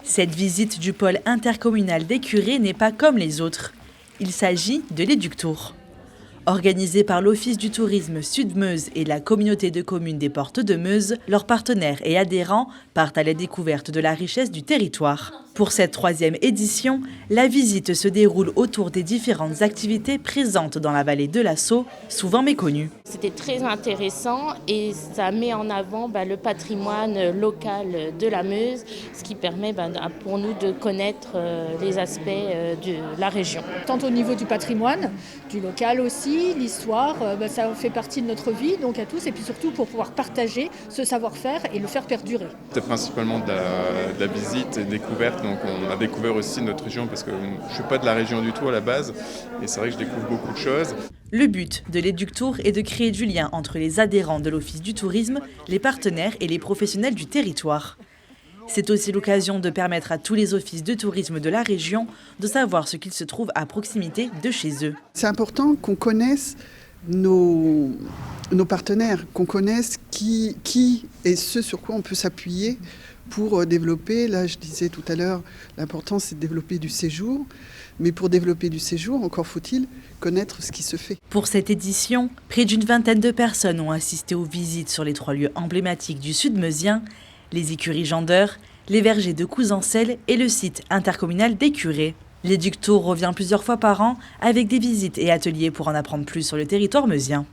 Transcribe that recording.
Cette visite du pôle intercommunal d'Écuré n'est pas comme les autres. Il s'agit de l'Éductour. Organisé par l'Office du tourisme Sud-Meuse et la communauté de communes des Portes de Meuse, leurs partenaires et adhérents partent à la découverte de la richesse du territoire. Pour cette 3e édition, la visite se déroule autour des différentes activités présentes dans la vallée de la Sceau, souvent méconnues. C'était très intéressant et ça met en avant le patrimoine local de la Meuse, ce qui permet pour nous de connaître les aspects de la région. Tant au niveau du patrimoine, du local aussi, l'histoire, ça fait partie de notre vie, donc à tous, et puis surtout pour pouvoir partager ce savoir-faire et le faire perdurer. C'était principalement de la visite et découverte, donc on a découvert aussi notre région parce que je ne suis pas de la région du tout à la base, et c'est vrai que je découvre beaucoup de choses. Le but de l'Éductour est de créer du lien entre les adhérents de l'Office du tourisme, les partenaires et les professionnels du territoire. C'est aussi l'occasion de permettre à tous les offices de tourisme de la région de savoir ce qu'il se trouve à proximité de chez eux. C'est important qu'on connaisse nos partenaires, qu'on connaisse qui et ce sur quoi on peut s'appuyer pour développer. Là, je disais tout à l'heure, l'important c'est de développer du séjour. Mais pour développer du séjour, encore faut-il connaître ce qui se fait. Pour cette édition, près d'une vingtaine de personnes ont assisté aux visites sur les 3 lieux emblématiques du Sud-Meusien, les écuries Gendeur, les vergers de Couzancelle et le site intercommunal d'Écuré. L'Éductour revient plusieurs fois par an avec des visites et ateliers pour en apprendre plus sur le territoire meusien.